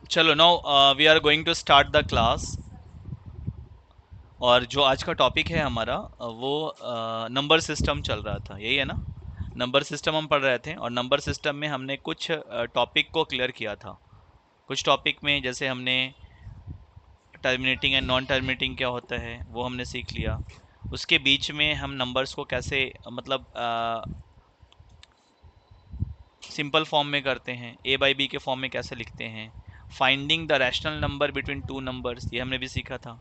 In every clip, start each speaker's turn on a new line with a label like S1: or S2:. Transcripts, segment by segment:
S1: चलो now we are going to start the class. और जो आज का टॉपिक है हमारा वो नंबर सिस्टम चल रहा था, यही है ना। नंबर सिस्टम हम पढ़ रहे थे और नंबर सिस्टम में हमने कुछ टॉपिक को क्लियर किया था। कुछ टॉपिक में जैसे हमने टर्मिनेटिंग एंड नॉन टर्मिनेटिंग क्या होता है वो हमने सीख लिया। उसके बीच में हम नंबर्स को कैसे मतलब सिंपल फॉर्म में करते हैं, ए बाई बी के फॉर्म में कैसे लिखते हैं। Finding the rational number between two numbers, ये हमने भी सीखा था।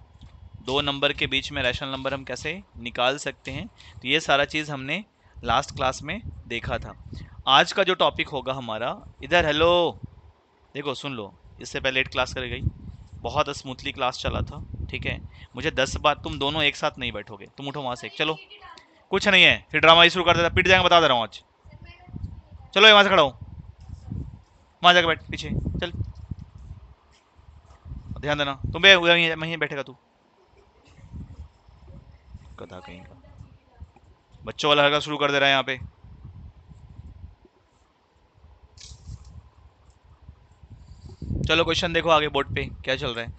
S1: दो नंबर के बीच में रैशनल नंबर हम कैसे निकाल सकते हैं, तो ये सारा चीज़ हमने लास्ट क्लास में देखा था। आज का जो टॉपिक होगा हमारा, इधर हेलो, देखो सुन लो। इससे पहले 8 क्लास कर गई, बहुत स्मूथली क्लास चला था। ठीक है, मुझे 10 बात, तुम दोनों एक साथ नहीं बैठोगे, तुम उठो वहाँ से, चलो। कुछ नहीं है, फिर ड्रामा शुरू कर देता, पिट जाएंगे, बता दे रहा हूँ आज। चलो वहाँ से खड़ा हो, वहाँ जाकर बैठ पीछे, चल। ध्यान देना, तुम भी वहीं बैठेगा तू, गधा कहीं का। बच्चों वाला हरकत शुरू कर दे रहा है यहाँ पे। चलो क्वेश्चन देखो आगे बोर्ड पे क्या चल रहा है।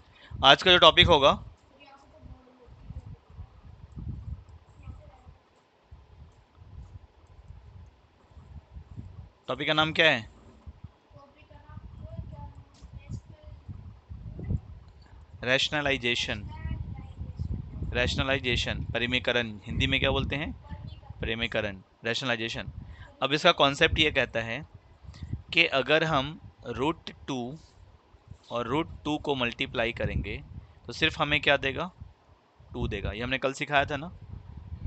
S1: आज का जो टॉपिक होगा, टॉपिक का नाम क्या है? रैशनलाइजेशन। रैशनलाइजेशन, परिमेयकरण, हिंदी में क्या बोलते हैं? परिमेयकरण, रैशनलाइजेशन। अब इसका कॉन्सेप्ट ये कहता है कि अगर हम रूट टू और रूट टू को मल्टीप्लाई करेंगे तो सिर्फ हमें क्या देगा? टू देगा। ये हमने कल सिखाया था ना।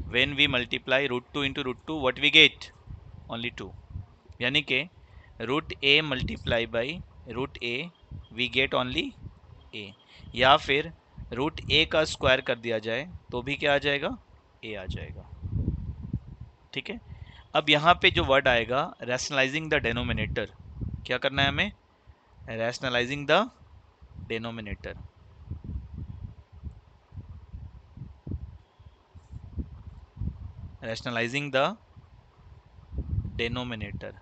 S1: When we multiply root two into root two, what we get? Only two. यानी कि root a multiply by root a, we get only a. या फिर रूट ए का स्क्वायर कर दिया जाए तो भी क्या आ जाएगा? ए आ जाएगा। ठीक है। अब यहाँ पे जो वर्ड आएगा रैशनलाइजिंग द डेनोमिनेटर, क्या करना है हमें? Rationalising the denominator. Rationalising the denominator.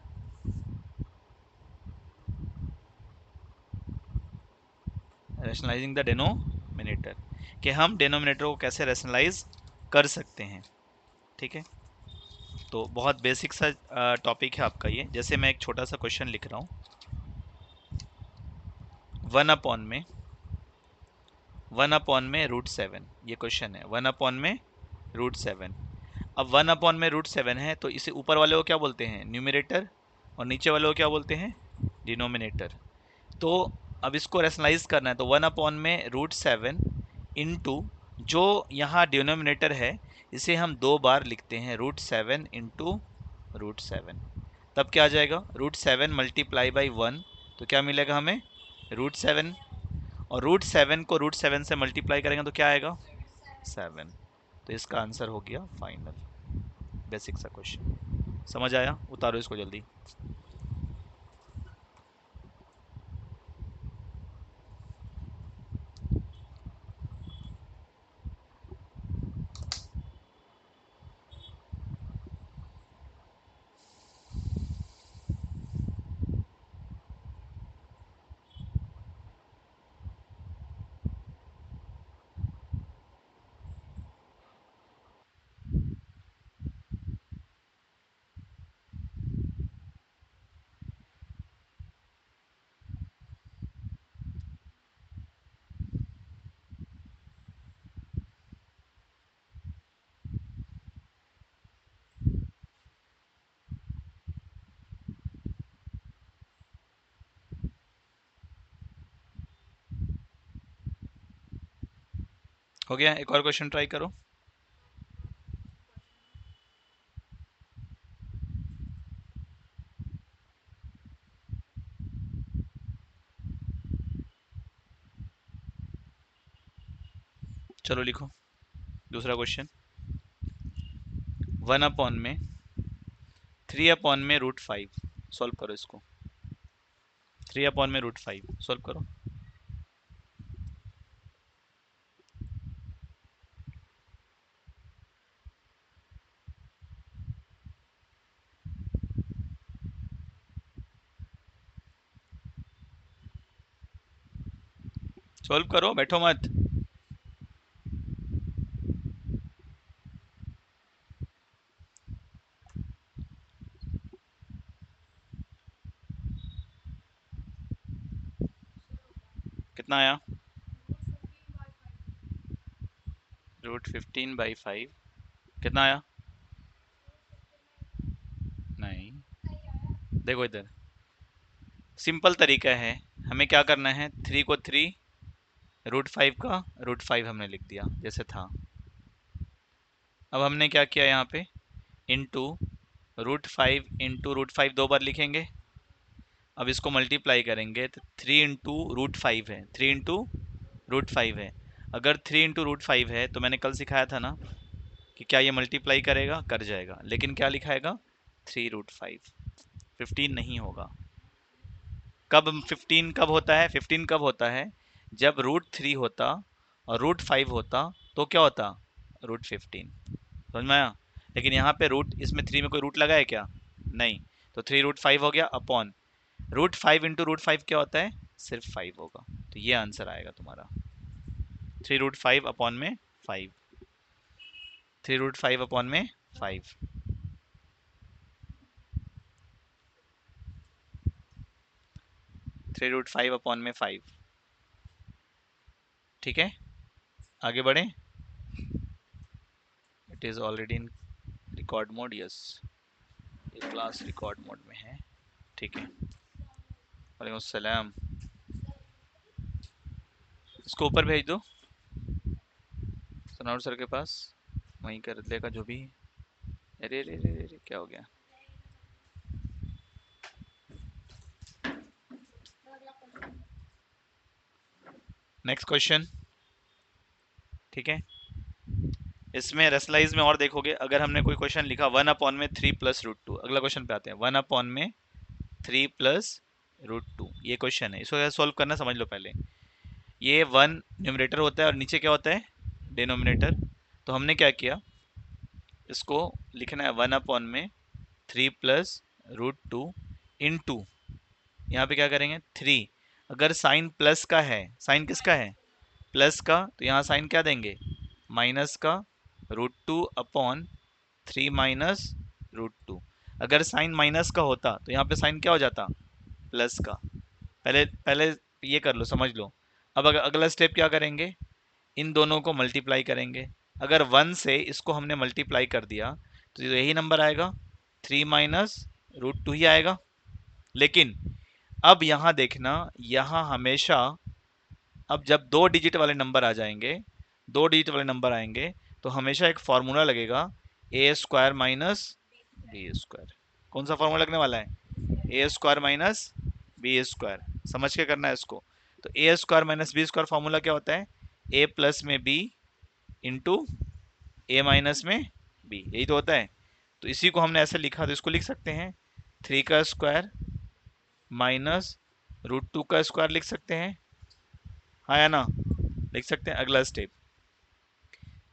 S1: Rationalising the denominator, कि हम डेनोमिनेटर को कैसे रैशनलाइज कर सकते हैं। ठीक है, तो बहुत बेसिक सा टॉपिक है आपका ये। जैसे मैं एक छोटा सा क्वेश्चन लिख रहा हूँ। 1/में रूट सेवन, ये क्वेश्चन है। 1/में रूट सेवन। अब 1/√7 है तो इसे ऊपर वाले को क्या बोलते हैं? न्यूमरेटर। और नीचे वाले को क्या बोलते हैं? डिनोमिनेटर। तो अब इसको रैशनलाइज करना है तो 1/√7 इंटू जो यहाँ डिनोमिनेटर है इसे हम दो बार लिखते हैं, √7 इंटू √7। तब क्या आ जाएगा? √7 मल्टीप्लाई बाई 1, तो क्या मिलेगा हमें? √7। और √7 को √7 से मल्टीप्लाई करेंगे तो क्या आएगा? 7। तो इसका आंसर हो गया फाइनल। बेसिक सा क्वेश्चन समझ आया? उतारो इसको जल्दी। हो गया? एक और क्वेश्चन ट्राई करो। चलो लिखो दूसरा क्वेश्चन। 1/3/√5, सॉल्व करो इसको। 3/√5 सॉल्व करो। सॉल्व करो, बैठो मत। कितना आया? √15/5 कितना आया? नहीं, देखो इधर सिंपल तरीका है। हमें क्या करना है, 3 को 3, √5 का √5 हमने लिख दिया जैसे था। अब हमने क्या किया यहाँ पे, इंटू √5 इंटू √5 दो बार लिखेंगे। अब इसको मल्टीप्लाई करेंगे तो 3 इंटू √5 है, 3 इंटू √5 है। अगर 3 इंटू √5 है तो मैंने कल सिखाया था ना कि क्या ये मल्टीप्लाई करेगा, कर जाएगा, लेकिन क्या लिखाएगा, 3 √5, 15 नहीं होगा। कब 15 कब होता है, 15 कब होता है, जब √3 होता और √5 होता तो क्या होता, √15। समझ में आया? लेकिन यहाँ पे रूट, इसमें 3 में कोई रूट लगा है क्या, नहीं, तो 3 √5 हो गया अपॉन √5 इंटू √5 क्या होता है, सिर्फ 5 होगा। तो ये आंसर आएगा तुम्हारा, 3 √5 अपॉन में 5, 3 √5 अपॉन में 5। 3 √5 अपॉन में 5। ठीक है, आगे बढ़े। It is already in record mode, yes, ये क्लास रिकॉर्ड मोड में है। ठीक है, वालेकुम सलाम। इसको ऊपर भेज दो सनौर सर के पास, वहीं कर देगा जो भी। अरे रे रे रे, क्या हो गया? Next question. ठीक है, इसमें रेसलाइज में और देखोगे, अगर हमने कोई क्वेश्चन लिखा 1/3 प्लस √2, अगला क्वेश्चन पे आते हैं, 1/3 प्लस √2, ये क्वेश्चन है, इसको सोल्व करना समझ लो पहले। ये 1 न्यूमरेटर होता है और नीचे क्या होता है, डिनोमिनेटर। तो हमने क्या किया, इसको लिखना है 1/3 प्लस √2 इंटू, यहाँ पे क्या करेंगे, 3। अगर साइन प्लस का है, साइन किसका है, प्लस का, तो यहाँ साइन क्या देंगे, माइनस का, √2 अपॉन 3 माइनस √2। अगर साइन माइनस का होता तो यहाँ पे साइन क्या हो जाता, प्लस का। पहले पहले ये कर लो, समझ लो। अब अगर अगला स्टेप क्या करेंगे, इन दोनों को मल्टीप्लाई करेंगे। अगर 1 से इसको हमने मल्टीप्लाई कर दिया तो यही नंबर आएगा, 3 माइनस √2 ही आएगा। लेकिन अब यहाँ देखना, यहाँ हमेशा, अब जब 2 डिजिट वाले नंबर आ जाएंगे, 2 डिजिट वाले नंबर आएंगे, तो हमेशा एक फॉर्मूला लगेगा, a² माइनस b²। कौन सा फॉर्मूला लगने वाला है, a² माइनस b²। समझ के करना है इसको। तो a² माइनस b² फॉर्मूला क्या होता है, a प्लस में b इंटू a माइनस में b, यही तो होता है। तो इसी को हमने ऐसे लिखा, तो इसको लिख सकते हैं 3 का स्क्वायर माइनस √2 का स्क्वायर लिख सकते हैं, हाँ या ना, लिख सकते हैं। अगला step,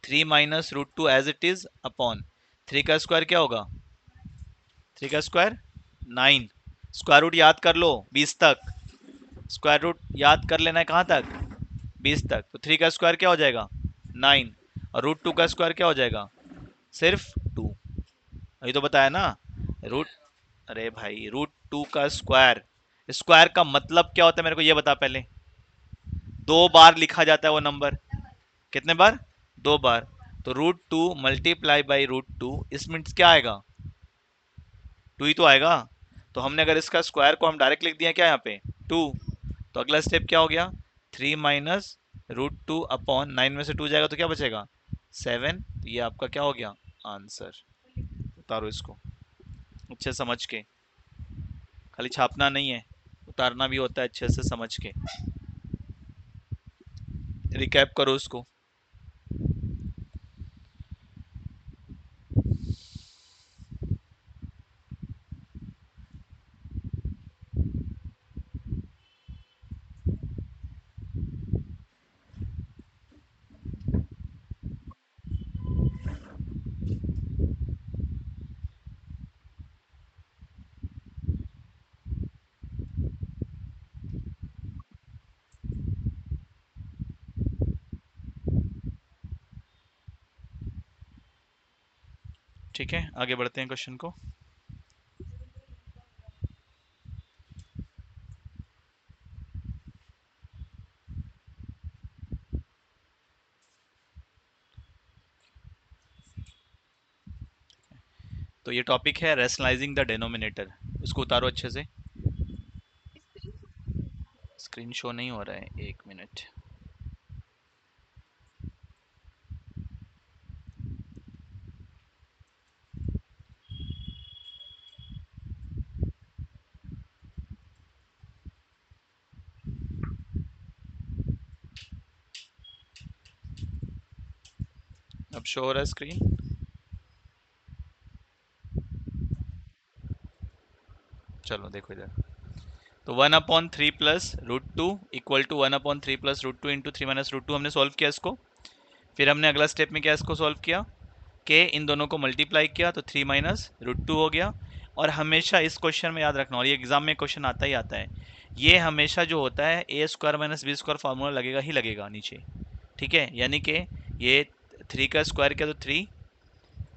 S1: 3 minus √2 as it is upon 3 का स्क्वायर क्या होगा, 3 का स्क्वायर 9। स्क्वायर रूट याद कर लो 20 तक, स्क्वायर रूट याद कर लेना है कहाँ तक, 20 तक। तो 3 का स्क्वायर क्या हो जाएगा, 9, और √2 का स्क्वायर क्या हो जाएगा, सिर्फ 2। अभी तो बताया ना, रूट, अरे भाई √2 का स्क्वायर, स्क्वायर का मतलब क्या होता है मेरे को ये बता पहले। 2 बार लिखा जाता है वो नंबर, कितने बार, 2 बार। तो √2 मल्टीप्लाई बाई √2, इस मीन्स क्या आएगा, 2 ही तो आएगा। तो हमने अगर इसका स्क्वायर को हम डायरेक्ट लिख दिया क्या यहाँ पे, 2। तो अगला स्टेप क्या हो गया, 3 माइनस √2 अपॉन 9 में से 2 जाएगा तो क्या बचेगा, 7। तो ये आपका क्या हो गया, आंसर। उतारो इसको अच्छे से समझ के, खाली छापना नहीं है, उतारना भी होता है अच्छे से समझ के। रिकैप करो उसको। ठीक है, आगे बढ़ते हैं क्वेश्चन को। तो ये टॉपिक है रैशनलाइजिंग द डिनोमिनेटर। इसको उतारो अच्छे से। स्क्रीन शो नहीं हो रहा है, एक मिनट। अब शो हो रहा है स्क्रीन? चलो देखो इधर। तो 1/3 plus root two equal to 1/3 plus root two into 3 minus root two, हमने सॉल्व किया इसको। फिर हमने अगला स्टेप में क्या इसको सॉल्व किया कि इन दोनों को मल्टीप्लाई किया, तो 3 माइनस रूट टू हो गया। और हमेशा इस क्वेश्चन में याद रखना, और ये एग्जाम में क्वेश्चन आता ही आता है, ये हमेशा जो होता है a square minus b square formula लगेगा ही लगेगा नीचे। ठीक है, यानी कि ये 3 का स्क्वायर किया तो 3,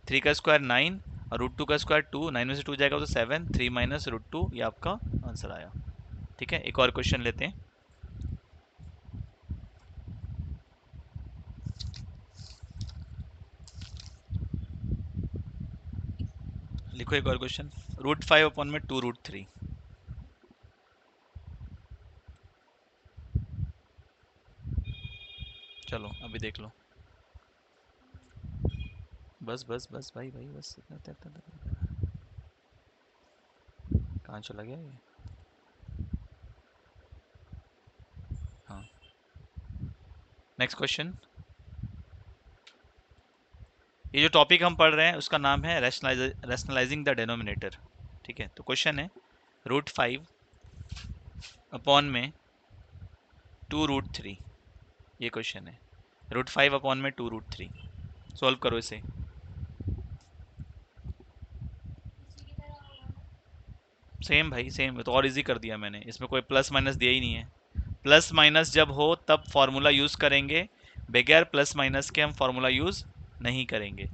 S1: 3 का स्क्वायर 9, और रूट टू का स्क्वायर 2, 9 में से 2 जाएगा तो 7, 3 माइनस रूट टू, ये आपका आंसर आया। ठीक है, एक और क्वेश्चन लेते हैं। लिखो एक और क्वेश्चन। √5 में 2√3। चलो अभी देख लो। बस बस बस भाई भाई बस, कहाँ चला गया ये? हाँ, नेक्स्ट क्वेश्चन। ये जो टॉपिक हम पढ़ रहे हैं उसका नाम है रैशनलाइजिंग द डिनोमिनेटर। ठीक है, तो क्वेश्चन है √5 में 2√3। ये क्वेश्चन है, √5 में 2√3। सॉल्व करो इसे। सेम भाई सेम, तो और इजी कर दिया मैंने, इसमें कोई प्लस माइनस दिया ही नहीं है। प्लस माइनस जब हो तब फॉर्मूला यूज करेंगे, बगैर प्लस माइनस के हम फॉर्मूला यूज नहीं करेंगे।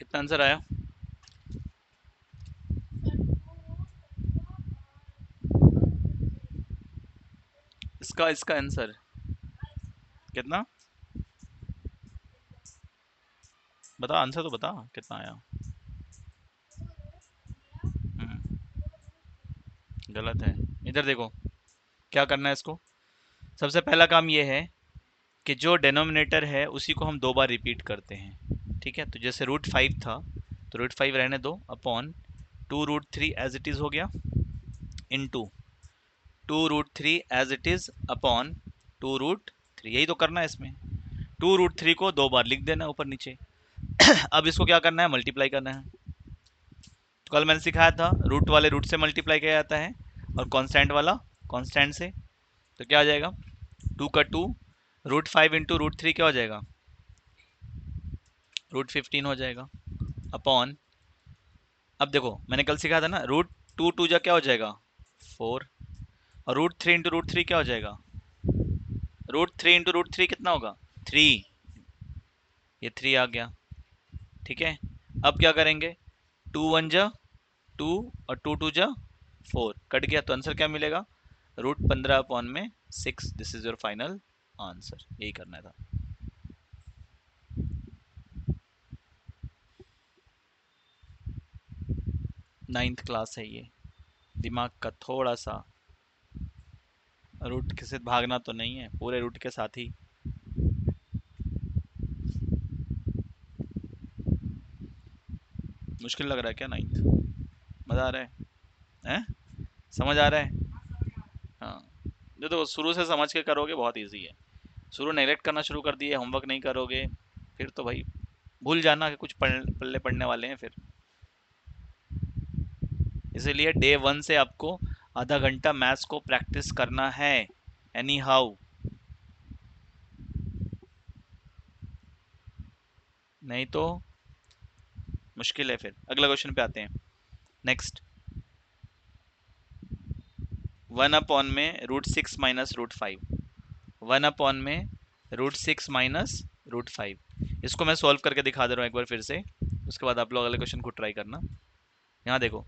S1: कितना आंसर आया? इसका इसका आंसर कितना? बता, आंसर तो बता कितना आया। हम्म, गलत है। इधर देखो, क्या करना है इसको। सबसे पहला काम ये है कि जो डेनोमिनेटर है उसी को हम दो बार रिपीट करते हैं। ठीक है, तो जैसे √5 था, तो √5 रहने दो, अपॉन 2√3 एज इट इज हो गया, into 2√3 as it is upon 2√3। यही तो करना है इसमें। 2√3 को दो बार लिख देना ऊपर नीचे। अब इसको क्या करना है, मल्टीप्लाई करना है। तो कल मैंने सिखाया था, रूट वाले रूट से मल्टीप्लाई किया जाता है, और कांस्टेंट वाला कांस्टेंट से। तो क्या हो जाएगा, 2 का 2, √5 इंटू √3 क्या हो जाएगा, √15 हो जाएगा, अपॉन। अब देखो मैंने कल सिखाया था ना, √2 जा क्या हो जाएगा, 4, और √3 इंटू √3 क्या हो जाएगा, √3 इंटू √3 कितना होगा, 3। ये 3 आ गया। ठीक है, अब क्या करेंगे, 2 1 जा 2, और 2 2 जा 4, कट गया, तो आंसर क्या मिलेगा, √15/6। This is your final answer. यही करना था। नाइन्थ क्लास है ये, दिमाग का थोड़ा सा, रूट से भागना तो नहीं है, पूरे रूट के साथ ही। मुश्किल लग रहा है क्या नाइन्थ? मजा आ रहा है हैं? समझ आ रहा है? हाँ, जो तो शुरू से समझ के करोगे बहुत इजी है। शुरू नेगलेक्ट करना शुरू कर दिए, होमवर्क नहीं करोगे, फिर तो भाई भूल जाना कि कुछ पल्ले पढ़ने वाले हैं फिर। इसीलिए डे 1 से आपको आधा घंटा मैथ्स को प्रैक्टिस करना है, एनी हाउ। नहीं तो मुश्किल है। फिर अगला क्वेश्चन पे आते हैं। नेक्स्ट, 1/√6 - √5। 1/√6 - √5। इसको मैं सॉल्व करके दिखा दे रहा हूँ एक बार फिर से, उसके बाद आप लोग अगले क्वेश्चन को ट्राई करना। यहाँ देखो,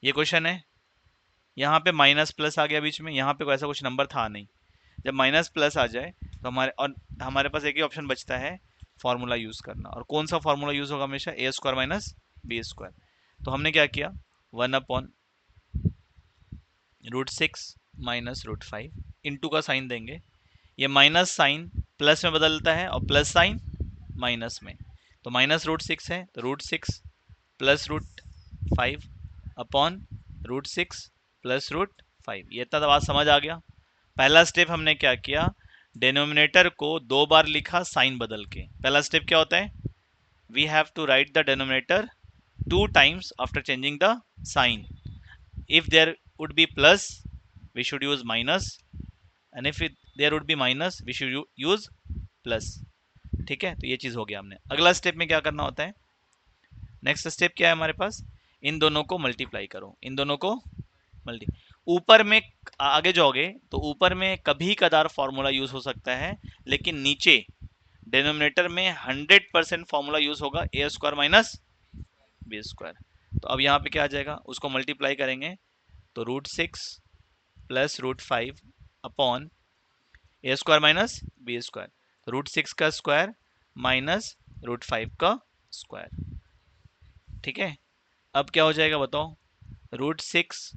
S1: ये क्वेश्चन है, यहाँ पे माइनस प्लस आ गया बीच में, यहाँ पे कोई ऐसा कुछ नंबर था नहीं। जब माइनस प्लस आ जाए तो हमारे पास एक ही ऑप्शन बचता है, फॉर्मूला यूज करना। और कौन सा फॉर्मूला यूज होगा हमेशा? a² minus b²। तो हमने क्या किया, 1/√6 - √5 का साइन देंगे। ये माइनस साइन प्लस में बदलता है और प्लस साइन माइनस में। तो -√6 है तो √6 प्लस √5 अपॉन √6 प्लस √5। ये तक बात समझ आ गया? पहला स्टेप हमने क्या किया, डेनोमिनेटर को 2 बार लिखा साइन बदल के। पहला स्टेप क्या होता है, we have to write the denominator 2 times after changing the sign. If there would be plus, we should use minus, and if there would be minus, we should use plus। ठीक है, तो ये चीज हो गया। हमने अगला स्टेप में क्या करना होता है, नेक्स्ट स्टेप क्या है हमारे पास, इन दोनों को मल्टीप्लाई करो, इन दोनों को मल्टी ऊपर में आगे जाओगे तो ऊपर में कभी कदार फॉर्मूला यूज हो सकता है, लेकिन नीचे डिनोमिनेटर में 100% फॉर्मूला यूज होगा, a² माइनस b²। तो अब यहाँ पे क्या आ जाएगा, उसको मल्टीप्लाई करेंगे तो √6 plus √5 upon a² minus b²। तो √6 का स्क्वायर माइनस √5 का स्क्वायर। ठीक है, अब क्या हो जाएगा बताओ, √6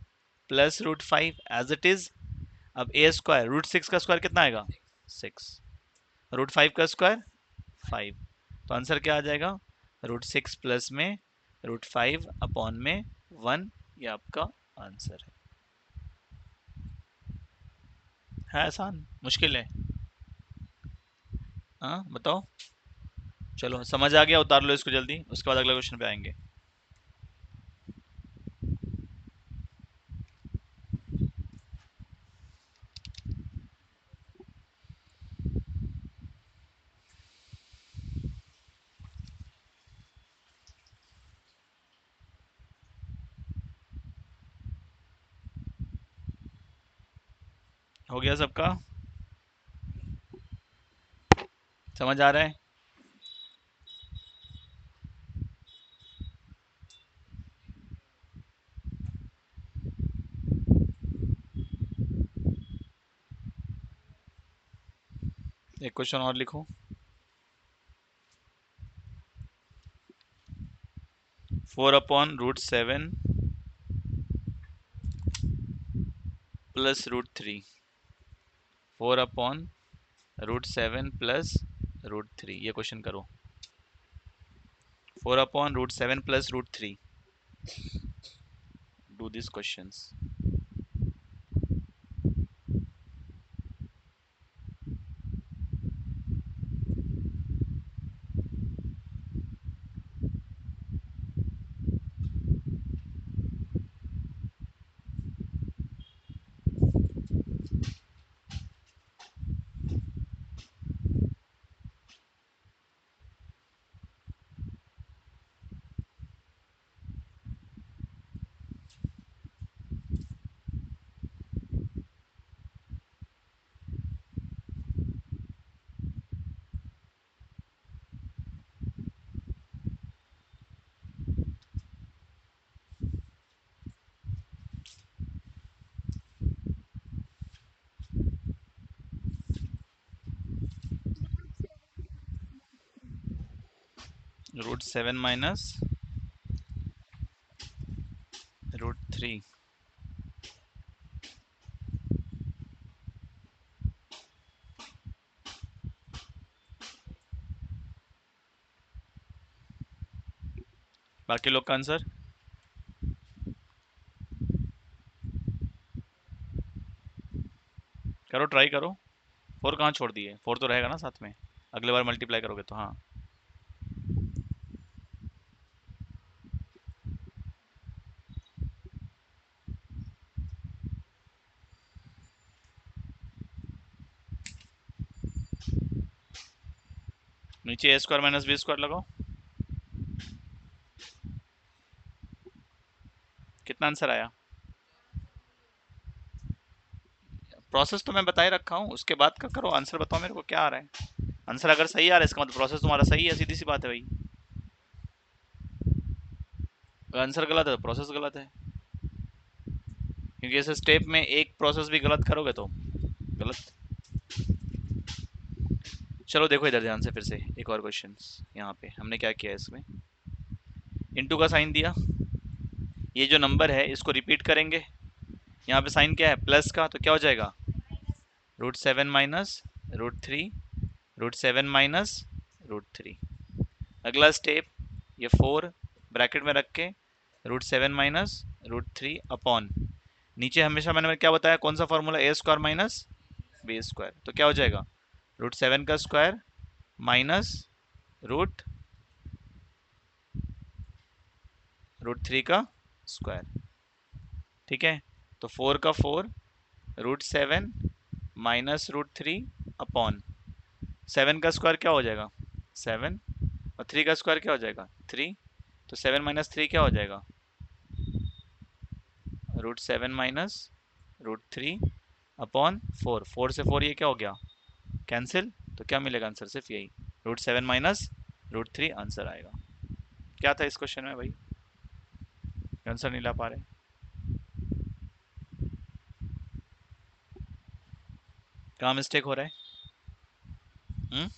S1: प्लस √5 एज इट इज। अब a², √6 का स्क्वायर कितना आएगा, 6, √5 का स्क्वायर 5। तो आंसर क्या आ जाएगा, √6 प्लस में √5 अपॉन में 1। ये आपका आंसर है आसान, मुश्किल है? हाँ बताओ। चलो समझ आ गया, उतार लो इसको जल्दी, उसके बाद अगले क्वेश्चन पे आएंगे। हो गया सबका, समझ आ रहा है? एक क्वेश्चन और लिखो, 4/√7 प्लस √3। 4/√7 प्लस √3, ये क्वेश्चन करो। 4/√7 plus √3, do this questions. √7 minus √3। बाकी लोग का आंसर करो, ट्राई करो। 4 कहाँ छोड़ दिए, 4 तो रहेगा ना साथ में, अगले बार मल्टीप्लाई करोगे तो। हाँ, नीचे ए स्क्वायर माइनस बी स्क्वायर लगाओ। कितना आंसर आया? प्रोसेस तो मैं बता ही रखा हूँ, उसके बाद का करो, आंसर बताओ मेरे को क्या आ रहा है। आंसर अगर सही आ रहा है इसका मतलब प्रोसेस तुम्हारा सही है, सीधी सी बात है भाई। अगर आंसर गलत है तो प्रोसेस गलत है, क्योंकि इस स्टेप में एक प्रोसेस भी गलत करोगे तो गलत। चलो देखो इधर ध्यान से फिर से एक और क्वेश्चन। यहाँ पे हमने क्या किया, इसमें इनटू का साइन दिया, ये जो नंबर है इसको रिपीट करेंगे, यहाँ पे साइन क्या है प्लस का, तो क्या हो जाएगा √7 माइनस √3, √7 माइनस √3। अगला स्टेप, ये 4 ब्रैकेट में रख के √7 माइनस √3 अपॉन, नीचे हमेशा मैंने क्या बताया, कौन सा फॉर्मूला, ए स्क्वायर माइनस बी स्क्वायर, तो क्या हो जाएगा √7 का स्क्वायर माइनस रूट √3 का स्क्वायर। ठीक है, तो 4 का 4, √7 माइनस √3 अपॉन, 7 का स्क्वायर क्या हो जाएगा 7, और 3 का स्क्वायर क्या हो जाएगा 3, तो 7 माइनस 3 क्या हो जाएगा √7 माइनस √3 अपॉन 4, 4 से 4 ये क्या हो गया कैंसिल, तो क्या मिलेगा आंसर, सिर्फ यही √7 माइनस √3 आंसर आएगा। क्या था इस क्वेश्चन में भाई, आंसर नहीं ला पा रहे, कहाँ मिस्टेक हो रहा है? हम्म,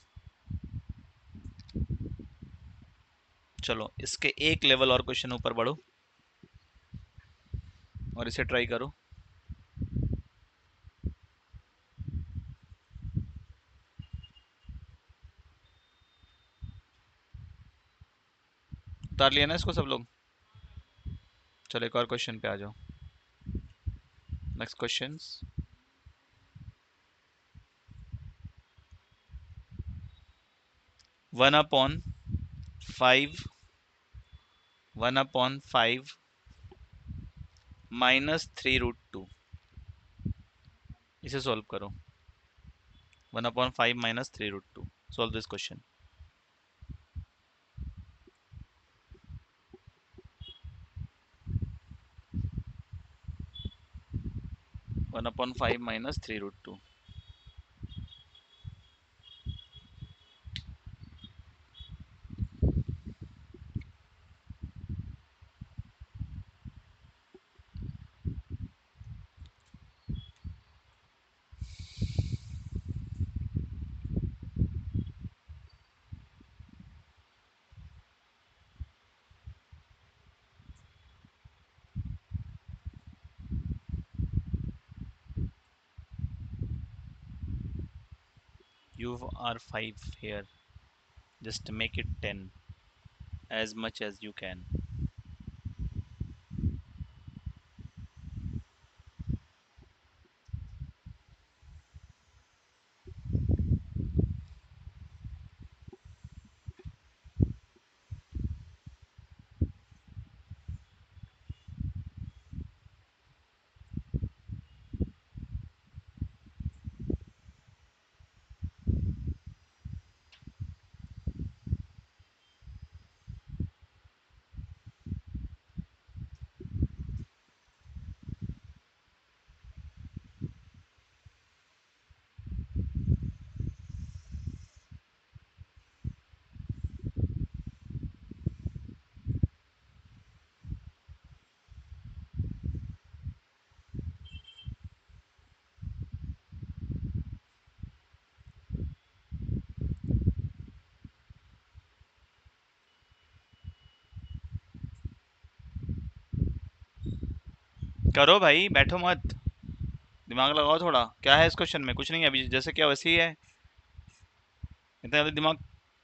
S1: चलो इसके एक लेवल और क्वेश्चन ऊपर बढ़ो और इसे ट्राई करो। उतार लिया ना इसको सब लोग? चलो एक और क्वेश्चन पे आ जाओ। नेक्स्ट क्वेश्चन, 1/5, 1/5 माइनस 3√2, इसे सॉल्व करो। 1/5 minus 3√2, solve this question. 1/5 minus 3√2, you are 5 here, just make it 10 as much as you can. करो भाई, बैठो मत, दिमाग लगाओ थोड़ा। क्या है इस क्वेश्चन में, कुछ नहीं है, अभी जैसे क्या वैसे ही है। इतना जल्दी दिमाग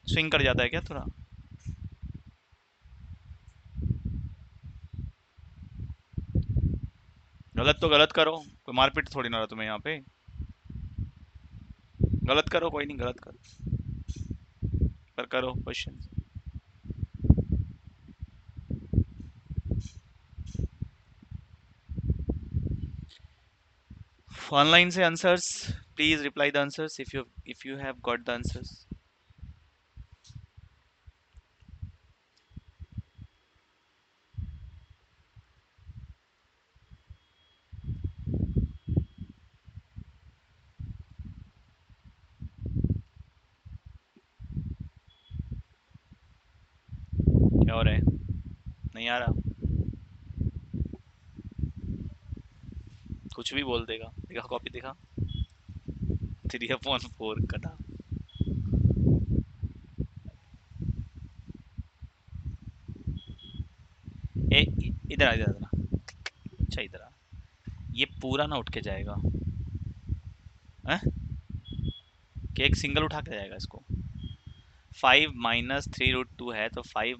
S1: स्विंग कर जाता है क्या थोड़ा? गलत तो गलत करो, कोई मारपीट थोड़ी ना रहा तुम्हें यहाँ पे। गलत करो, कोई नहीं, गलत करो, पर करो क्वेश्चन। ऑनलाइन से answers, please reply the answers if you have got the answers. क्या हो रहा है? नहीं आ रहा? कुछ भी बोल देगा। दिखा कॉपी दिखा। 3/4 कटा। ए, इधर आ, इधर आ, इधर आ। अच्छा इधर आ। ये पूरा ना उठ के जाएगा हैं? कि एक सिंगल उठा के जाएगा इसको। 5 - 3√2 है तो 5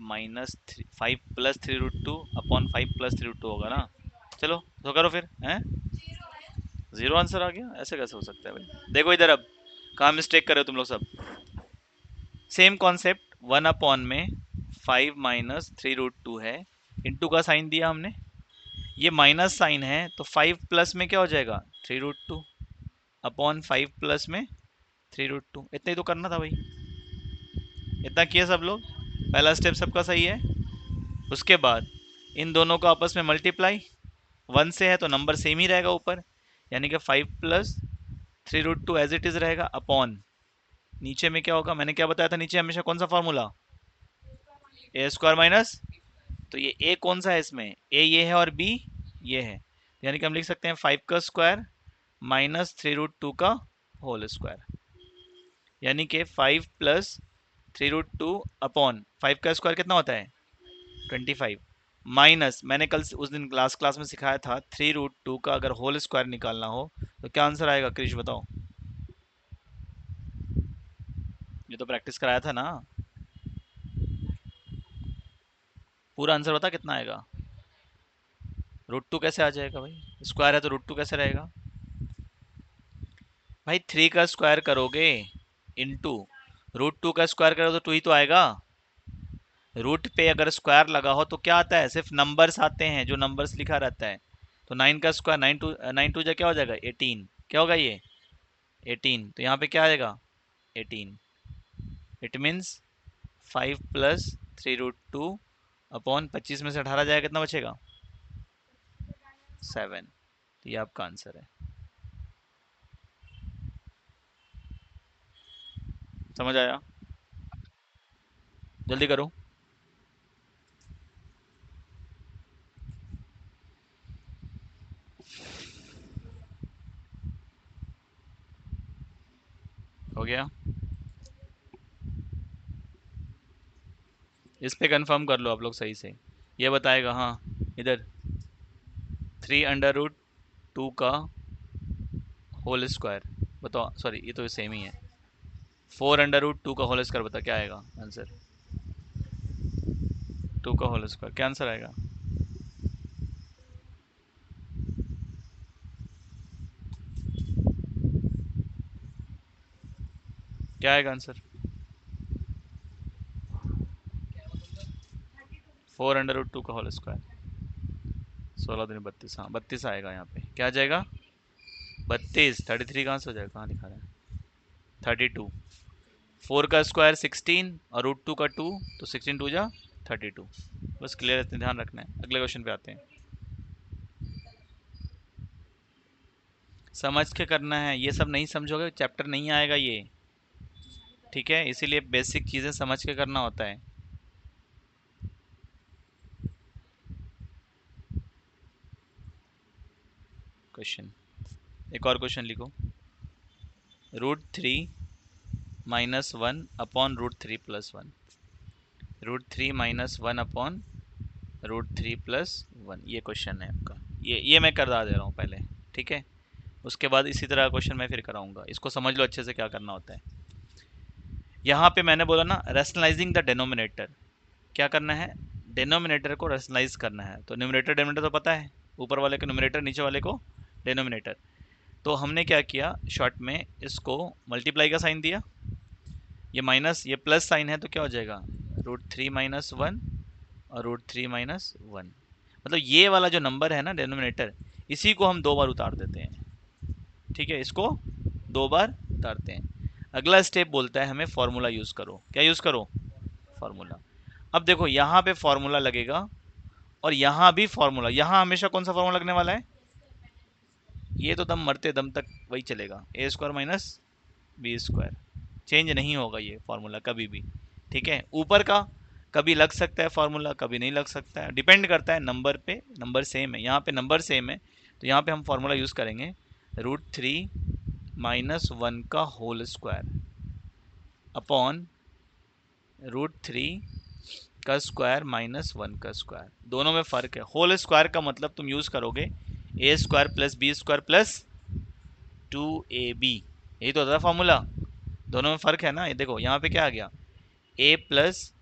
S1: प्लस 3√2 अपॉन 5 प्लस 3√2 होगा ना। चलो तो करो फिर हैं। जीरो आंसर आ गया, ऐसे कैसे हो सकता है भाई? देखो इधर, अब कहाँ मिस्टेक कर रहे हो तुम लोग सब। सेम कॉन्सेप्ट, 1 अपॉन में 5 - 3√2 है, इंटू का साइन दिया हमने, ये माइनस साइन है तो 5 प्लस में क्या हो जाएगा 3√2 अपॉन 5 प्लस में 3√2। इतना ही तो करना था भाई, इतना किया सब लोग। पहला स्टेप सबका सही है। उसके बाद इन दोनों को आपस में मल्टीप्लाई, 1 से है तो नंबर सेम ही रहेगा ऊपर, यानी कि 5 प्लस 3√2 एज इट इज रहेगा, अपॉन नीचे में क्या होगा, मैंने क्या बताया था नीचे हमेशा कौन सा फॉर्मूला, ए स्क्वायर माइनस, तो ये ए कौन सा है इसमें, ए ये है और बी ये है, यानी कि हम लिख सकते हैं 5 का स्क्वायर - 3√2 का होल स्क्वायर, यानी कि 5 प्लस 3√2 अपॉन 5 का स्क्वायर कितना होता है 25, माइनस मैंने कल उस दिन क्लास में सिखाया था 3√2 का अगर होल स्क्वायर निकालना हो तो क्या आंसर आएगा, क्रिश बताओ। ये तो प्रैक्टिस कराया था ना। पूरा आंसर बता कितना आएगा। √2 कैसे आ जाएगा भाई, स्क्वायर है तो √2 कैसे रहेगा भाई। 3 का स्क्वायर करोगे इंटू √2 का स्क्वायर करो तो 2 ही तो आएगा। रूट पे अगर स्क्वायर लगा हो तो क्या आता है, सिर्फ नंबर्स आते हैं, जो नंबर्स लिखा रहता है। तो 9 का स्क्वायर, 9 टू जा क्या हो जाएगा 18, क्या होगा ये 18, तो यहाँ पे क्या आएगा 18। इट मीन्स 5 प्लस 3√2 अपॉन 25 में से 18 जाएगा, कितना बचेगा 7। तो ये आपका आंसर है। समझ आया? जल्दी करो। हो गया? इस पे कंफर्म कर लो आप लोग सही से। ये बताएगा हाँ, इधर 3√2 का होल स्क्वायर बताओ, सॉरी ये तो सेम ही है। 4√2 का होल स्क्वायर बता क्या आएगा आंसर, 2 का होल स्क्वायर क्या आंसर आएगा। क्या आएगा आंसर, 4√2 का होल स्क्वायर, 16 दूनी 32, हाँ 32 आएगा यहाँ पे, क्या आ जाएगा 32। 33 कहाँ से हो जाएगा, कहाँ लिखा रहा है 32। 4 का स्क्वायर 16 और √2 का 2, तो 16 2 जा 32। बस क्लियर है, ध्यान रखना है। अगले क्वेश्चन पे आते हैं। समझ के करना है, ये सब नहीं समझोगे चैप्टर नहीं आएगा ये, ठीक है, इसीलिए बेसिक चीज़ें समझ के करना होता है। क्वेश्चन, एक और क्वेश्चन लिखो। √3 - 1 अपॉन √3 + 1, √3 - 1 अपॉन √3 + 1, ये क्वेश्चन है आपका। ये मैं करा दे रहा हूँ पहले, ठीक है। उसके बाद इसी तरह क्वेश्चन मैं फिर कराऊंगा, इसको समझ लो अच्छे से क्या करना होता है। यहाँ पे मैंने बोला ना रैशनलाइजिंग द डेनोमिनेटर, क्या करना है डेनोमिनेटर को रैशनलाइज करना है। तो न्यूमरेटर डेनोमिनेटर तो पता है, ऊपर वाले को न्यूमरेटर, नीचे वाले को डेनोमिनेटर। तो हमने क्या किया, शॉर्ट में इसको मल्टीप्लाई का साइन दिया, ये माइनस ये प्लस साइन है तो क्या हो जाएगा, √3 - 1 और √3 - 1। मतलब ये वाला जो नंबर है ना डेनोमिनेटर, इसी को हम 2 बार उतार देते हैं। ठीक है, इसको 2 बार उतारते हैं। अगला स्टेप बोलता है हमें फॉर्मूला यूज करो। क्या यूज करो, फॉर्मूला। अब देखो यहाँ पे फॉर्मूला लगेगा और यहाँ भी फॉर्मूला। यहाँ हमेशा कौन सा फॉर्मूला लगने वाला है, ये तो दम मरते दम तक वही चलेगा, a² - b²। चेंज नहीं होगा ये फॉर्मूला कभी भी। ठीक है, ऊपर का कभी लग सकता है फॉर्मूला, कभी नहीं लग सकता है, डिपेंड करता है नंबर पे। नंबर सेम है, यहाँ पे नंबर सेम है तो यहाँ पे हम फॉर्मूला यूज करेंगे √3 - 1 का होल स्क्वायर अपॉन √3 का स्क्वायर -1 का स्क्वायर। दोनों में फर्क है। होल स्क्वायर का मतलब तुम यूज करोगे a² + b² + 2ab। यही तो होता है फॉर्मूला। दोनों में फर्क है ना। ये देखो यहाँ पे क्या आ गया, a +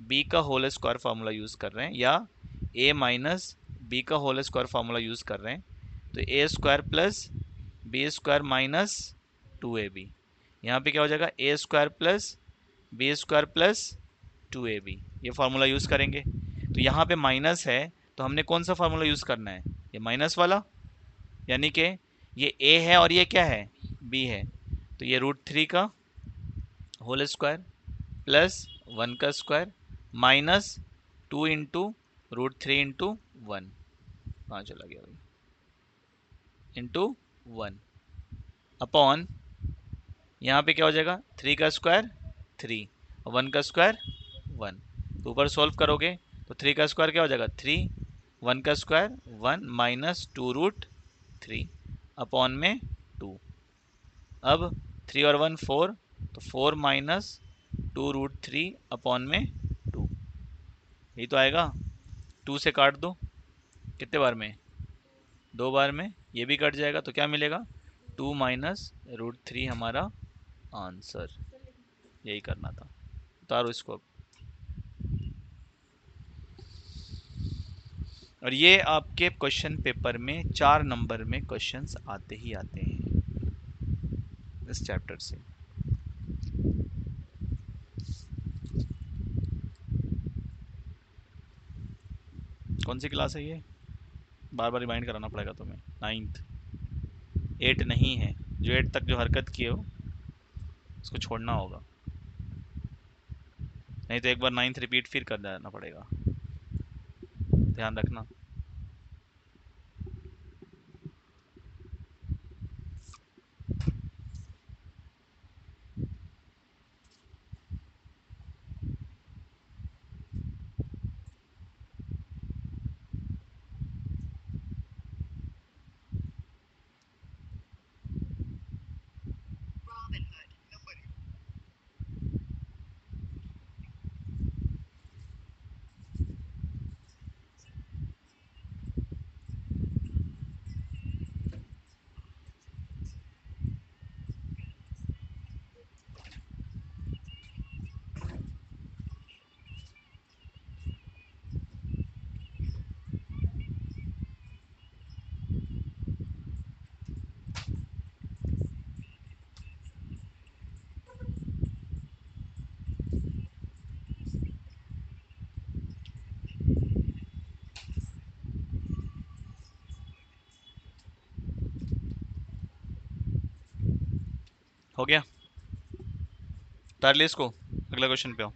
S1: b का होल स्क्वायर फार्मूला यूज कर रहे हैं, या a - b का होल स्क्वायर फार्मूला यूज कर रहे हैं। तो a² + b² - 2ab। यहाँ पे क्या हो जाएगा, a² + b² + 2ab। ये फार्मूला यूज करेंगे। तो यहाँ पे माइनस है तो हमने कौन सा फार्मूला यूज करना है, ये माइनस वाला, यानी कि ये a है और ये क्या है, b है। तो ये √3 का होल स्क्वायर +1 का स्क्वायर -2 इंटू √3 इंटू 1। कहाँ चला गया भाई, इंटू 1 अपॉन, यहाँ पे क्या हो जाएगा, 3 का स्क्वायर 3 और 1 का स्क्वायर 1। तो ऊपर सॉल्व करोगे तो 3 का स्क्वायर क्या हो जाएगा 3, 1 का स्क्वायर 1 -2√3 अपॉन में 2। अब 3 और 1 4, तो 4 -2√3 अपॉन में 2। यही तो आएगा। 2 से काट दो, कितने बार में, 2 बार में। ये भी कट जाएगा तो क्या मिलेगा, 2 - √3 हमारा आंसर। यही करना था। उतारो इसको अब। और ये आपके क्वेश्चन पेपर में 4 नंबर में क्वेश्चंस आते ही आते हैं इस चैप्टर से। कौन सी क्लास है ये, बार बार रिमाइंड कराना पड़ेगा तुम्हें। 9th, 8 नहीं है। जो 8 तक जो हरकत किए हो उसको छोड़ना होगा, नहीं तो एक बार 9th रिपीट फिर कर देना पड़ेगा। ध्यान रखना। हो गया, उतार ले इसको। अगला क्वेश्चन पे आओ।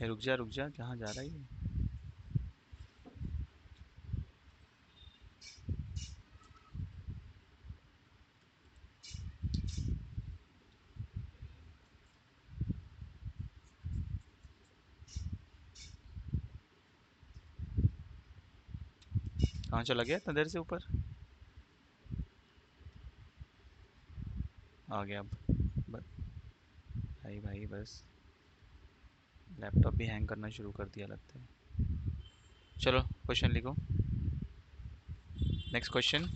S1: रुक जा रुक जा, कहाँ जा रहा है ये। कहाँ चला गया इतना देर से ऊपर, आ गया अब। भाई भाई बस, लैपटॉप भी हैंग करना शुरू कर दिया लगता है। चलो क्वेश्चन लिखो, नेक्स्ट क्वेश्चन।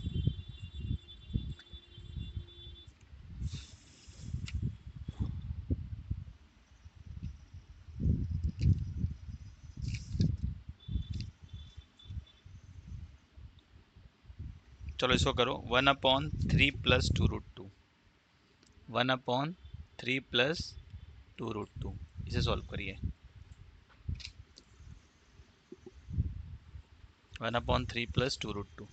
S1: चलो इसको करो, 1/3 + 2√2, 1/3 + 2√2, इसे सॉल्व करिए। 1/3 + 2√2।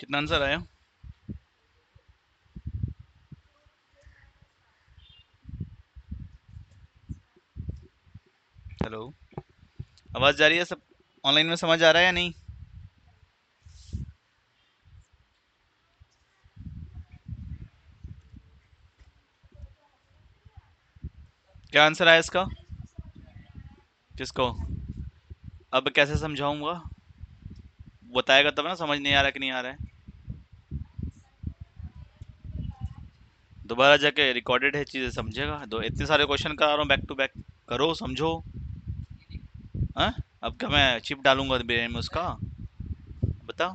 S1: कितना आंसर आया? हेलो, आवाज जा रही है? सब ऑनलाइन में समझ आ रहा है या नहीं? क्या आंसर आया इसका? किसको? अब कैसे समझाऊंगा? बताएगा तब ना, समझ नहीं आ रहा कि नहीं आ रहा है। दोबारा जाके रिकॉर्डेड है चीजें, समझेगा। दो इतने सारे क्वेश्चन करा रहा हूँ बैक टू बैक, करो समझो। हाँ, अब क्या मैं चिप डालूंगा ब्रेन में उसका? बता।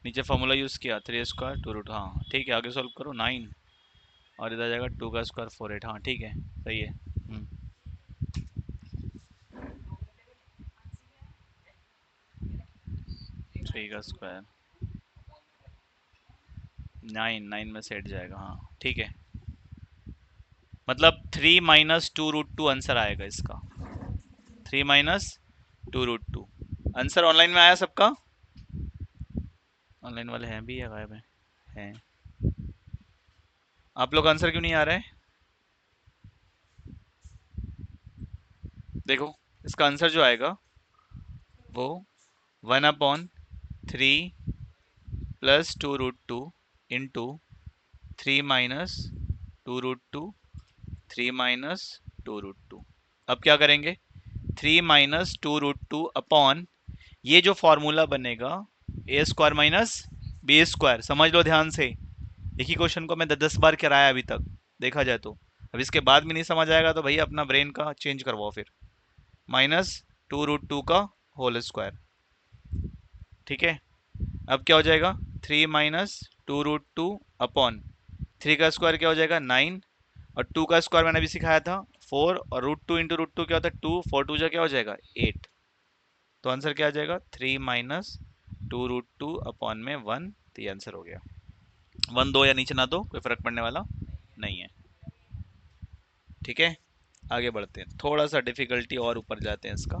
S1: नीचे फॉर्मूला यूज किया, 3² 2√, हाँ ठीक है। आगे सॉल्व करो, 9 और इधर जाएगा 2 का स्क्वायर 4/8, हाँ ठीक है, सही है। 3 का स्क्वायर 9 में सेट जाएगा, हाँ ठीक है। मतलब 3 - 2√2 आंसर आएगा इसका। 3 - 2√2 आंसर ऑनलाइन में आया सबका? ऑनलाइन वाले हैं भी या गायब हैं? आप लोग आंसर क्यों नहीं आ रहा है? देखो, इसका आंसर जो आएगा वो 1/3 + 2√2 इंटू 3 - 2√2, 3 - 2√2। अब क्या करेंगे? 3 - 2√2 ये जो फॉर्मूला बनेगा, a² - b²। समझ लो ध्यान से, एक ही क्वेश्चन को मैं 10 बार कराया अभी तक, देखा जाए तो। अब इसके बाद भी नहीं समझ आएगा तो भैया अपना ब्रेन का चेंज करवाओ फिर। -2√2 का होल स्क्वायर, ठीक है। अब क्या हो जाएगा? 3 - 2√2 3 का स्क्वायर क्या हो जाएगा? 9, और 2 का स्क्वायर मैंने अभी सिखाया था 4, और √2 × √2 क्या होता है? 2, 4 2 क्या हो जाएगा? 8। तो आंसर क्या आ जाएगा, 3 माइनस 2√2 अपॉन में 1। तो ये आंसर हो गया। 1 दो या नीचे ना दो, कोई फर्क पड़ने वाला नहीं है। ठीक है, आगे बढ़ते हैं, थोड़ा सा डिफिकल्टी और ऊपर जाते हैं इसका।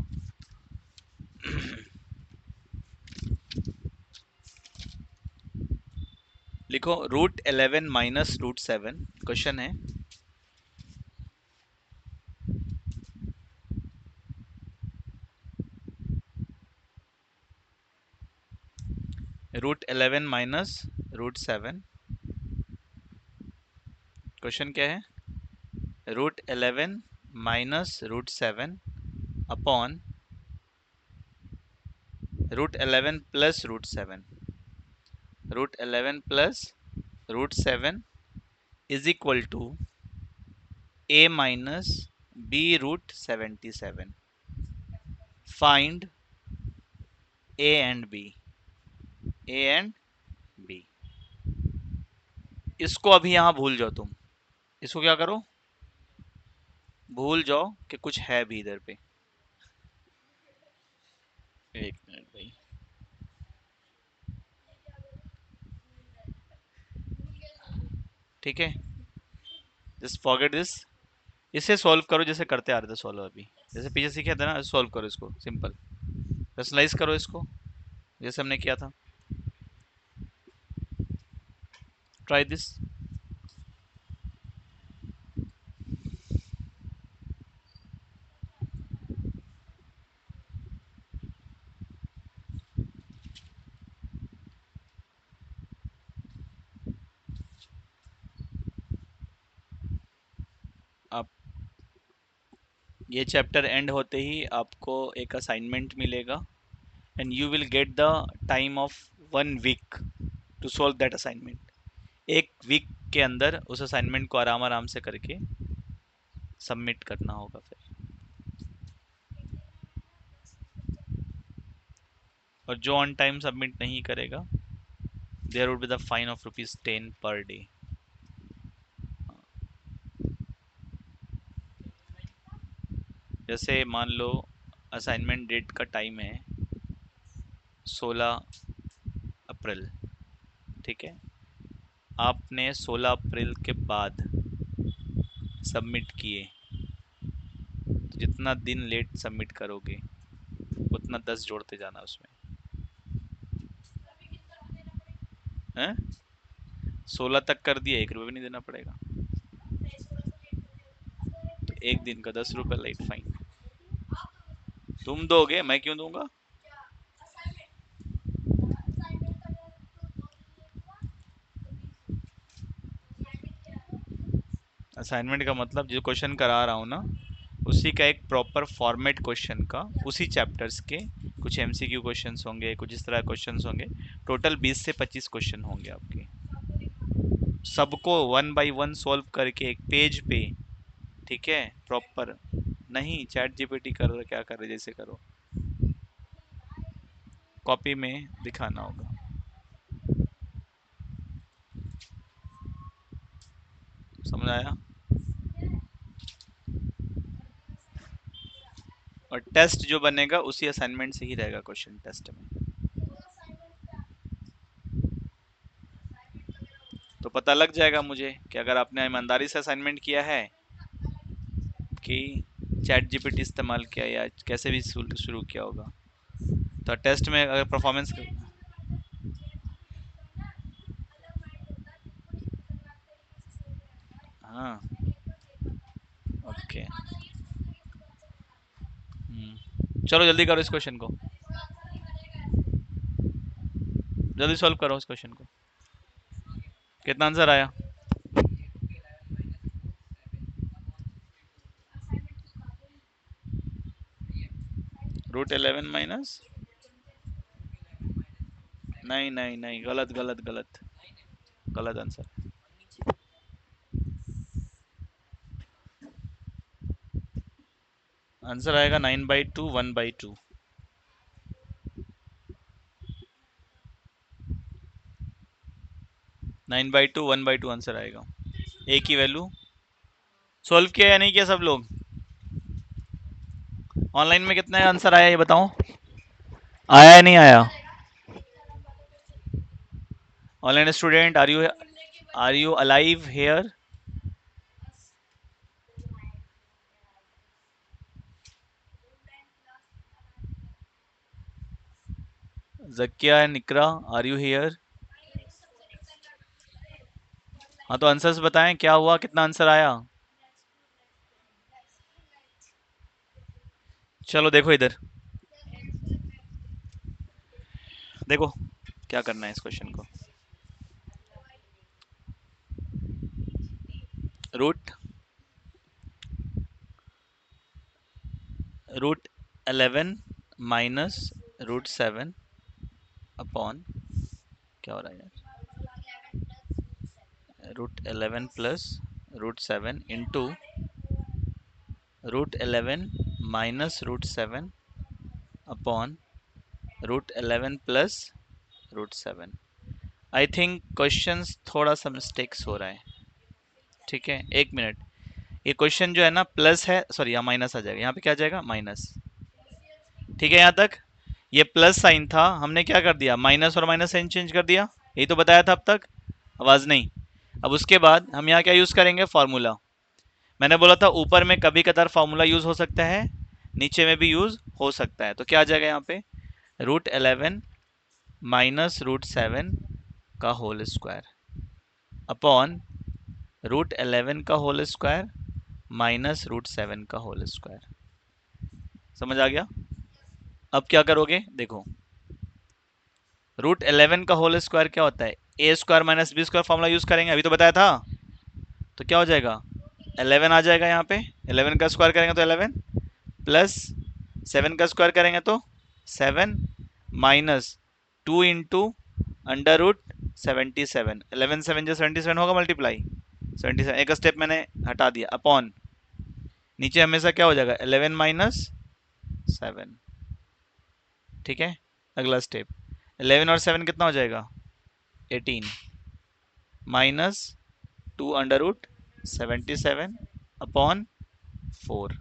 S1: लिखो √11 माइनस √7। क्वेश्चन है, √11 माइनस √7। क्वेश्चन क्या है, √11 minus √7 upon √11 plus √7। √11 plus √7 is equal to a minus b√77। Find a and b। a and b। इसको अभी यहां भूल जाओ तुम, इसको क्या करो, भूल जाओ कि कुछ है भी इधर पे। एक मिनट भाई, ठीक है, जस्ट फॉरगेट दिस। इसे सॉल्व करो जैसे करते आ रहे थे सॉल्व अभी, जैसे पीछे सीखे थे ना, सॉल्व करो इसको सिंपल, पर्सनलाइज करो इसको जैसे हमने किया था। Try this. आप ये चैप्टर एंड होते ही आपको एक असाइनमेंट मिलेगा, and you will get the time of 1 week to solve that assignment. एक वीक के अंदर उस असाइनमेंट को आराम आराम से करके सबमिट करना होगा फिर। और जो ऑन टाइम सबमिट नहीं करेगा, there would be the fine of ₹10 per day. जैसे मान लो असाइनमेंट डेट का टाइम है 16 अप्रैल, ठीक है, आपने 16 अप्रैल के बाद सबमिट किए, तो जितना दिन लेट सबमिट करोगे उतना 10 जोड़ते जाना उसमें है। 16 तक कर दिया, ₹1 भी नहीं देना पड़ेगा, तो एक दिन का ₹10 लेट फाइन। तुम दोगे, मैं क्यों दूंगा। असाइनमेंट का मतलब जो क्वेश्चन करा रहा हूँ ना, उसी का एक प्रॉपर फॉर्मेट क्वेश्चन का, उसी चैप्टर्स के कुछ एमसीक्यू क्वेश्चंस होंगे, कुछ इस तरह क्वेश्चंस होंगे। टोटल 20 से 25 क्वेश्चन होंगे आपके, सबको 1 बाय 1 सॉल्व करके एक पेज पे, ठीक है, प्रॉपर। नहीं, चैट जीपीटी कर क्या कर रहे, जैसे करो, कॉपी में दिखाना होगा। समझ आया। और टेस्ट जो बनेगा उसी असाइनमेंट से ही रहेगा क्वेश्चन टेस्ट में। तो पता लग जाएगा मुझे कि अगर आपने ईमानदारी से असाइनमेंट किया है कि चैट जीपीटी इस्तेमाल किया या कैसे भी शुरू किया होगा, तो टेस्ट में अगर परफॉर्मेंस। हाँ, ओके। चलो जल्दी करो इस क्वेश्चन को, जल्दी सॉल्व करो इस क्वेश्चन को। कितना आंसर आया। √11 माइनस, नहीं नहीं नहीं, गलत गलत गलत, गलत आंसर। आंसर आएगा 9/2 1/2। 9/2 1/2 आंसर आएगा। एक ही वैल्यू। सॉल्व किया या नहीं किया सब लोग। ऑनलाइन में कितना आंसर आया ये बताओ। आया या नहीं आया? Online student, are you alive here? Zakia and Iqra, are you here? हाँ तो आंसर्स बताएं, क्या हुआ, कितना आंसर आया? चलो देखो इधर, देखो क्या करना है इस क्वेश्चन को। Root root 11 minus root 7 upon, क्या हो रहा है यार, root 11 plus root 7 into root 11 minus root 7 upon root 11 plus root 7। I think questions थोड़ा सा मिस्टेक्स हो रहा है। ठीक है, एक मिनट। ये क्वेश्चन जो है ना प्लस है, सॉरी यहाँ माइनस आ जाएगा, यहाँ पे क्या आ जाएगा, माइनस। ठीक है यहाँ तक। ये प्लस साइन था, हमने क्या कर दिया, माइनस और माइनस साइन चेंज कर दिया, यही तो बताया था अब तक। आवाज नहीं। अब उसके बाद हम यहाँ क्या यूज करेंगे, फॉर्मूला। मैंने बोला था ऊपर में कभी कदार फॉर्मूला यूज हो सकता है, नीचे में भी यूज हो सकता है। तो क्या आ जाएगा यहाँ पे, रूट 11 माइनस रूट 7 का होल स्क्वायर अपॉन रूट 11 का होल स्क्वायर माइनस रूट 7 का होल स्क्वायर। समझ आ गया? अब क्या करोगे, देखो रूट 11 का होल स्क्वायर क्या होता है, a square minus b square formula use करेंगे, अभी तो बताया था। तो क्या हो जाएगा, 11 आ जाएगा यहाँ पे, 11 का स्क्वायर करेंगे तो 11 प्लस 7 का स्क्वायर करेंगे तो 7 माइनस 2 इंटू अंडर रूट 77। 11 7 जो 77 होगा मल्टीप्लाई 77, एक स्टेप मैंने हटा दिया, अपॉन नीचे हमेशा क्या हो जाएगा, 11 - 7। ठीक है, अगला स्टेप, 11 और 7 कितना हो जाएगा, 18 माइनस 2 अंडर रूट 77 अपॉन 4।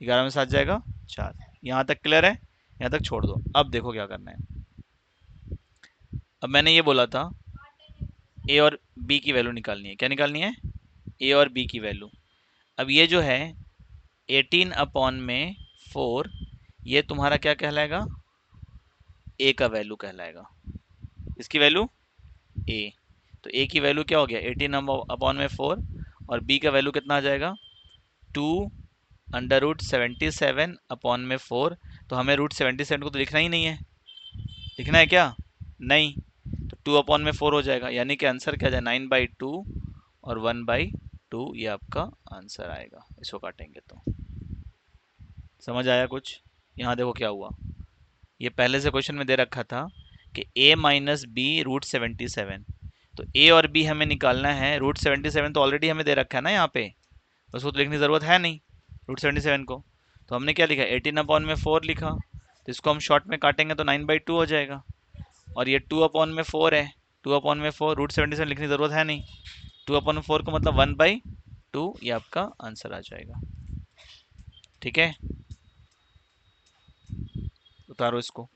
S1: 11 में 7 जाएगा 4। यहाँ तक क्लियर है, यहाँ तक छोड़ दो। अब देखो क्या करना है। अब मैंने ये बोला था ए और बी की वैल्यू निकालनी है, क्या निकालनी है, ए और बी की वैल्यू। अब ये जो है 18 अपॉन में 4, ये तुम्हारा क्या कहलाएगा, ए का वैल्यू कहलाएगा। इसकी वैल्यू ए, तो ए की वैल्यू क्या हो गया, 18 अपॉन में 4, और बी का वैल्यू कितना आ जाएगा, 2 अंडर रूट 77 अपॉन में 4। तो हमें रूट 77 को तो लिखना ही नहीं है, लिखना है क्या, नहीं। तो 2/4 हो जाएगा, यानी कि आंसर क्या जाए, 9/2 और 1/2, ये आपका आंसर आएगा, इसको काटेंगे तो। समझ आया कुछ? यहाँ देखो क्या हुआ, ये पहले से क्वेश्चन में दे रखा था कि a माइनस बी रूट 77। तो a और b हमें निकालना है, रूट 77 तो ऑलरेडी हमें दे रखा है ना यहाँ पे, उसको तो लिखने की ज़रूरत है नहीं रूट 77 को। तो हमने क्या लिखा, 18/4 लिखा, तो इसको हम शॉर्ट में काटेंगे तो 9/2 हो जाएगा। और ये 2/4 है, 2/4 रूट 77 लिखने की ज़रूरत है नहीं, 2/4 को मतलब 1/2, ये आपका आंसर आ जाएगा। ठीक है, उतारो इसको,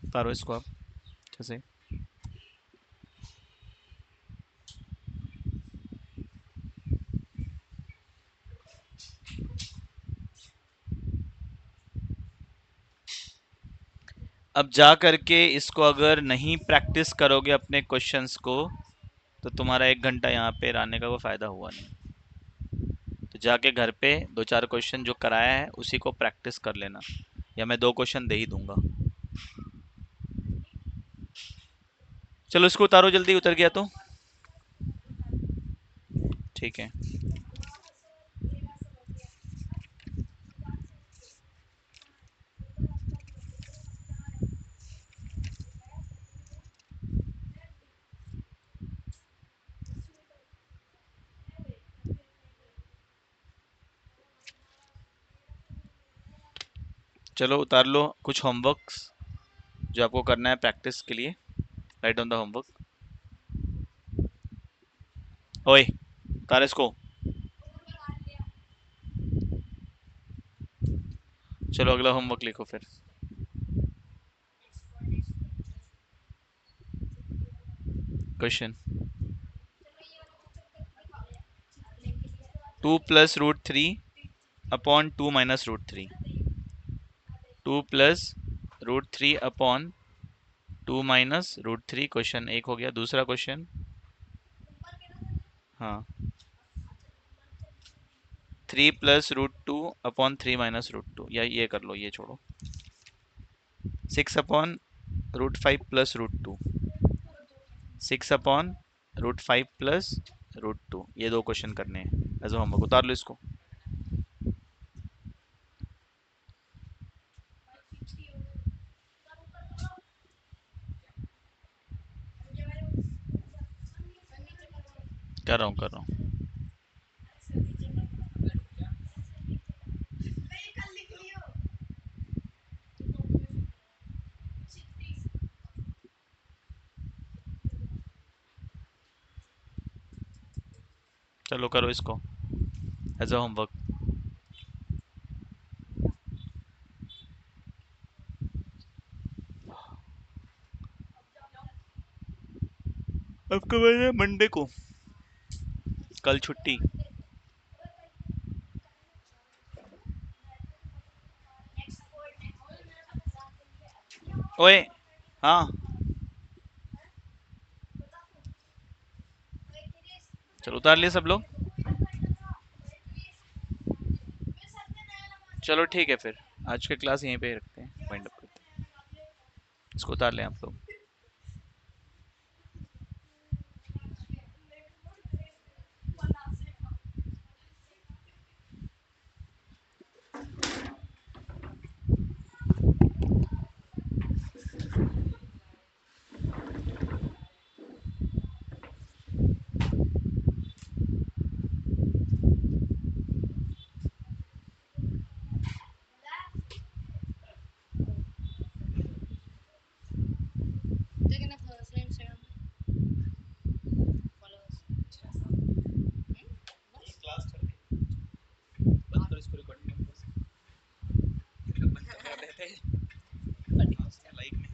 S1: उतारो इसको आप जैसे। अब जा करके इसको अगर नहीं प्रैक्टिस करोगे अपने क्वेश्चंस को, तो तुम्हारा 1 घंटा यहाँ पे रहने का कोई फ़ायदा हुआ नहीं। तो जाके घर पे 2 4 क्वेश्चन जो कराया है उसी को प्रैक्टिस कर लेना, या मैं 2 क्वेश्चन दे ही दूंगा। चलो इसको उतारो जल्दी, उतर गया तो ठीक है। चलो उतार लो कुछ होमवर्क्स जो आपको करना है प्रैक्टिस के लिए। Right on the homework. ओए उतार इसको। चलो अगला होमवर्क लिखो फिर। Question 2 + √3 upon 2 - √3। 2 + √3 अपॉन 2 - √3। क्वेश्चन एक हो गया। दूसरा क्वेश्चन, हाँ, 3 + √2 अपॉन 3 - √2, या ये कर लो, ये छोड़ो। 6/√5 + √2। 6/√5 + √2, ये दो क्वेश्चन करने हैं एज होमवर्क। उतार लो इसको। कर रहा हूँ, कर रहा हूँ। चलो करो इसको एज अ होमवर्क। अब कब है? मंडे को, कल छुट्टी। ओए, हाँ, चलो उतार लिए सब लोग। चलो ठीक है फिर, आज के क्लास यहीं पे ही रखते हैं, वाइंड अप करते हैं। इसको उतार लें आप लोग। बंद करो इसको, रिकॉर्डिंग बंद कर देते हैं। लाइक में